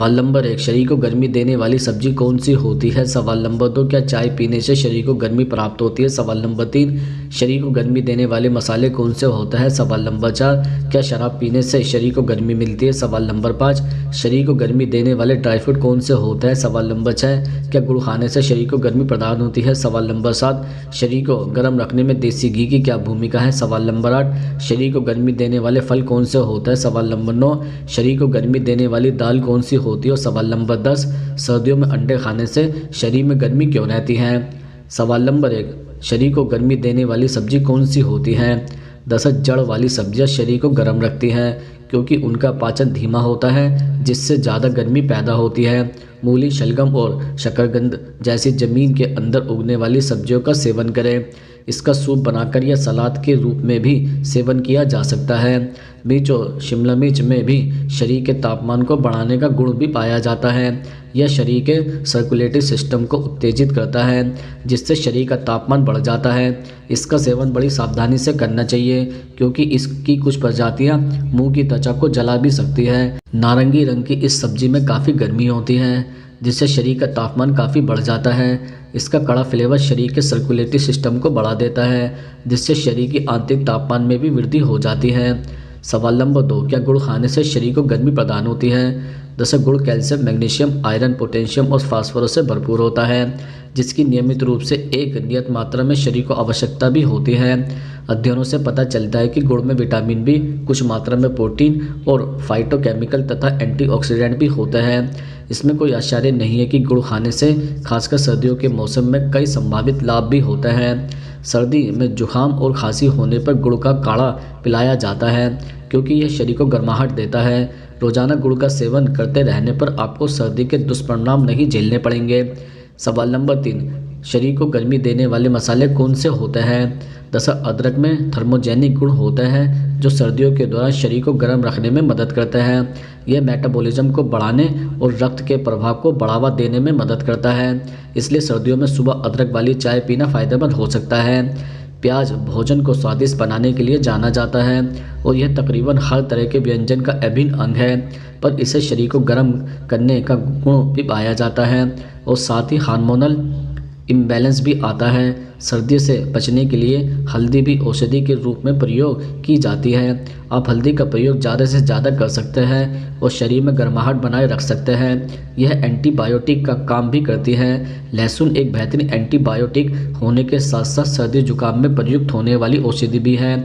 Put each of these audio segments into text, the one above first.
सवाल नंबर 1, शरीर को गर्मी देने वाली सब्जी कौन सी होती है? सवाल नंबर 2, क्या चाय पीने से शरीर को गर्मी प्राप्त होती है? सवाल नंबर 3, शरीर को गर्मी देने वाले मसाले कौन से होते हैं? सवाल नंबर 4, क्या शराब पीने से शरीर को गर्मी मिलती है? सवाल नंबर 5, शरीर को गर्मी देने वाले ड्राई फ्रूट कौन से होते हैं? सवाल नंबर 6, क्या गुड़ खाने से शरीर को गर्मी प्रदान होती है? सवाल नंबर 7, शरीर को गर्म रखने में देसी घी की क्या भूमिका है? सवाल नंबर 8, शरीर को गर्मी देने वाले फल कौन से होते हैं? सवाल नंबर 9, शरीर को गर्मी देने वाली दाल कौन सी होती है? और सवाल नंबर 10, सर्दियों में अंडे खाने से शरीर में गर्मी क्यों रहती है? सवाल नंबर 1, शरीर को गर्मी देने वाली सब्जी कौन सी होती है? दरअसल जड़ वाली सब्जियां शरीर को गर्म रखती हैं क्योंकि उनका पाचन धीमा होता है, जिससे ज़्यादा गर्मी पैदा होती है। मूली, शलगम और शकरकंद जैसी ज़मीन के अंदर उगने वाली सब्जियों का सेवन करें। इसका सूप बनाकर या सलाद के रूप में भी सेवन किया जा सकता है। मिर्च और शिमला मिर्च में भी शरीर के तापमान को बढ़ाने का गुण भी पाया जाता है। यह शरीर के सर्कुलेटरी सिस्टम को उत्तेजित करता है, जिससे शरीर का तापमान बढ़ जाता है। इसका सेवन बड़ी सावधानी से करना चाहिए क्योंकि इसकी कुछ प्रजातियां मुंह की त्वचा को जला भी सकती है। नारंगी रंग की इस सब्जी में काफ़ी गर्मी होती है, जिससे शरीर का तापमान काफ़ी बढ़ जाता है। इसका कड़ा फ्लेवर शरीर के सर्कुलेटरी सिस्टम को बढ़ा देता है, जिससे शरीर की आंतरिक तापमान में भी वृद्धि हो जाती है। सवाल नंबर 2, क्या गुड़ खाने से शरीर को गर्मी प्रदान होती है? दरअसल गुड़ कैल्शियम, मैग्नीशियम, आयरन, पोटेशियम और फास्फोरस से भरपूर होता है, जिसकी नियमित रूप से एक नियत मात्रा में शरीर को आवश्यकता भी होती है। अध्ययनों से पता चलता है कि गुड़ में विटामिन बी, कुछ मात्रा में प्रोटीन और फाइटोकेमिकल तथा एंटीऑक्सीडेंट भी होते हैं। इसमें कोई आश्चर्य नहीं है कि गुड़ खाने से खासकर सर्दियों के मौसम में कई संभावित लाभ भी होते हैं। सर्दी में जुकाम और खांसी होने पर गुड़ का काढ़ा पिलाया जाता है क्योंकि यह शरीर को गर्माहट देता है। रोजाना गुड़ का सेवन करते रहने पर आपको सर्दी के दुष्परिणाम नहीं झेलने पड़ेंगे। सवाल नंबर 3, शरीर को गर्मी देने वाले मसाले कौन से होते हैं? दरअसल अदरक में थर्मोजेनिक गुण होते हैं जो सर्दियों के दौरान शरीर को गर्म रखने में मदद करते हैं। यह मेटाबॉलिज्म को बढ़ाने और रक्त के प्रवाह को बढ़ावा देने में मदद करता है, इसलिए सर्दियों में सुबह अदरक वाली चाय पीना फायदेमंद हो सकता है। प्याज भोजन को स्वादिष्ट बनाने के लिए जाना जाता है और यह तकरीबन हर तरह के व्यंजन का अभिन्न अंग है, पर इसे शरीर को गर्म करने का गुण भी पाया जाता है और साथ ही हार्मोनल इम्बैलेंस भी आता है। सर्दी से बचने के लिए हल्दी भी औषधि के रूप में प्रयोग की जाती है। आप हल्दी का प्रयोग ज़्यादा से ज़्यादा कर सकते हैं और शरीर में गर्माहट बनाए रख सकते हैं। यह एंटीबायोटिक का काम भी करती है। लहसुन एक बेहतरीन एंटीबायोटिक होने के साथ साथ सर्दी जुकाम में प्रयुक्त होने वाली औषधि भी है।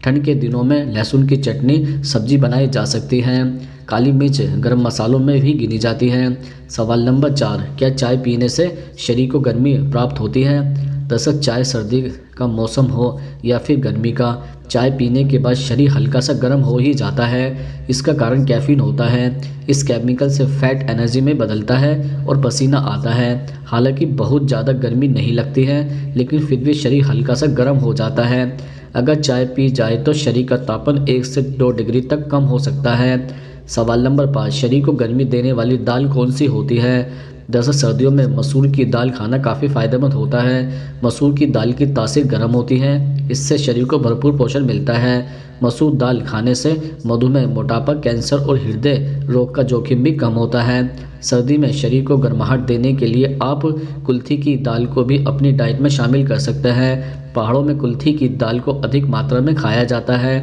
ठंड के दिनों में लहसुन की चटनी सब्जी बनाई जा सकती है। काली मिर्च गर्म मसालों में भी गिनी जाती है। सवाल नंबर 4, क्या चाय पीने से शरीर को गर्मी प्राप्त होती है? दरअसल चाहे सर्दी का मौसम हो या फिर गर्मी का, चाय पीने के बाद शरीर हल्का सा गर्म हो ही जाता है। इसका कारण कैफीन होता है। इस केमिकल से फैट एनर्जी में बदलता है और पसीना आता है। हालांकि बहुत ज़्यादा गर्मी नहीं लगती है, लेकिन फिर भी शरीर हल्का सा गर्म हो जाता है। अगर चाय पी जाए तो शरीर का तापमान 1 से 2 डिग्री तक कम हो सकता है। सवाल नंबर 5, शरीर को गर्मी देने वाली दाल कौन सी होती है? दरअसल सर्दियों में मसूर की दाल खाना काफ़ी फायदेमंद होता है। मसूर की दाल की तासीर गर्म होती है, इससे शरीर को भरपूर पोषण मिलता है। मसूर दाल खाने से मधुमेह, मोटापा, कैंसर और हृदय रोग का जोखिम भी कम होता है। सर्दी में शरीर को गर्माहट देने के लिए आप कुल्थी की दाल को भी अपनी डाइट में शामिल कर सकते हैं। पहाड़ों में कुल्थी की दाल को अधिक मात्रा में खाया जाता है।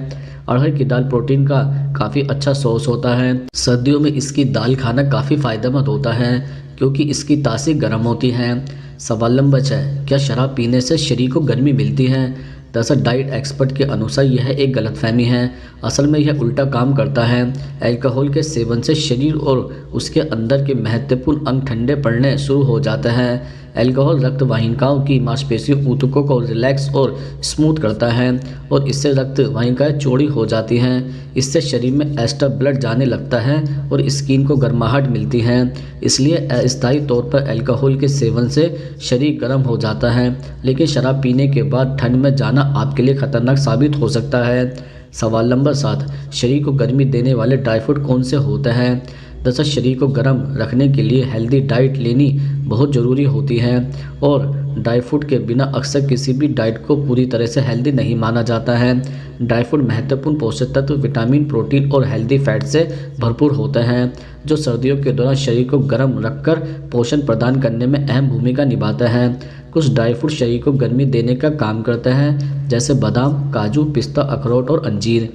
अरहर की दाल प्रोटीन का काफ़ी अच्छा सोर्स होता है। सर्दियों में इसकी दाल खाना काफ़ी फायदेमंद होता है क्योंकि इसकी तासीर गर्म होती है। सवाल नंबर 6, क्या शराब पीने से शरीर को गर्मी मिलती है? दरअसल डाइट एक्सपर्ट के अनुसार यह एक गलतफहमी है। असल में यह उल्टा काम करता है। अल्कोहल के सेवन से शरीर और उसके अंदर के महत्वपूर्ण अंग ठंडे पड़ने शुरू हो जाते हैं। अल्कोहल रक्त वाहिकाओं की मांसपेशियों ऊतकों को रिलैक्स और स्मूथ करता है और इससे रक्त वाहिकाएं चौड़ी हो जाती हैं। इससे शरीर में एक्स्ट्रा ब्लड जाने लगता है और स्किन को गर्माहट मिलती है। इसलिए अस्थायी तौर पर अल्कोहल के सेवन से शरीर गर्म हो जाता है, लेकिन शराब पीने के बाद ठंड में जाना आपके लिए खतरनाक साबित हो सकता है। सवाल नंबर 7, शरीर को गर्मी देने वाले ड्राई फ्रूट कौन से होते हैं? दरअसल शरीर को गर्म रखने के लिए हेल्दी डाइट लेनी बहुत ज़रूरी होती है और ड्राई फ्रूट के बिना अक्सर किसी भी डाइट को पूरी तरह से हेल्दी नहीं माना जाता है। ड्राई फ्रूट महत्वपूर्ण पोषक तत्व, विटामिन, प्रोटीन और हेल्दी फैट से भरपूर होते हैं, जो सर्दियों के दौरान शरीर को गर्म रखकर पोषण प्रदान करने में अहम भूमिका निभाता है। कुछ ड्राई फ्रूट शरीर को गर्मी देने का काम करते हैं, जैसे बादाम, काजू, पिस्ता, अखरोट और अंजीर।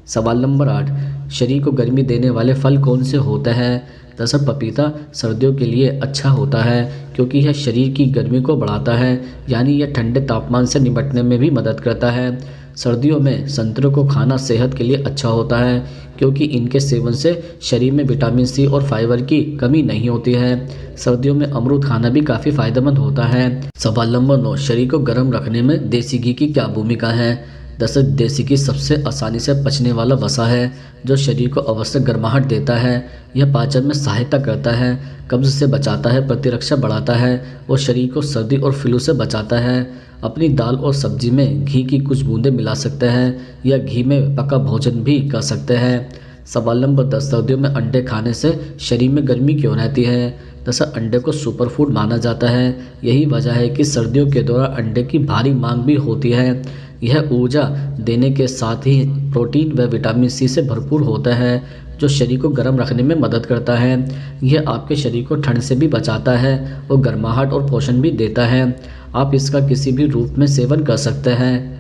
सवाल नंबर 8, शरीर को गर्मी देने वाले फल कौन से होते हैं? दरअसल पपीता सर्दियों के लिए अच्छा होता है, क्योंकि यह शरीर की गर्मी को बढ़ाता है, यानी यह ठंडे तापमान से निपटने में भी मदद करता है। सर्दियों में संतरों को खाना सेहत के लिए अच्छा होता है, क्योंकि इनके सेवन से शरीर में विटामिन सी और फाइबर की कमी नहीं होती है। सर्दियों में अमरूद खाना भी काफ़ी फायदेमंद होता है। सवाल नंबर 9, शरीर को गर्म रखने में देसी घी की क्या भूमिका है? दरअसल देसी घी सबसे आसानी से पचने वाला वसा है, जो शरीर को आवश्यक गर्माहट देता है। यह पाचन में सहायता करता है, कब्ज से बचाता है, प्रतिरक्षा बढ़ाता है और शरीर को सर्दी और फ्लू से बचाता है। अपनी दाल और सब्जी में घी की कुछ बूंदें मिला सकते हैं या घी में पका भोजन भी कर सकते हैं। सवाल नंबर 10, सर्दियों में अंडे खाने से शरीर में गर्मी क्यों रहती है? दरअसल अंडे को सुपर फूड माना जाता है। यही वजह है कि सर्दियों के दौरान अंडे की भारी मांग भी होती है। यह ऊर्जा देने के साथ ही प्रोटीन व विटामिन सी से भरपूर होता है, जो शरीर को गर्म रखने में मदद करता है। यह आपके शरीर को ठंड से भी बचाता है और गर्माहट और पोषण भी देता है। आप इसका किसी भी रूप में सेवन कर सकते हैं।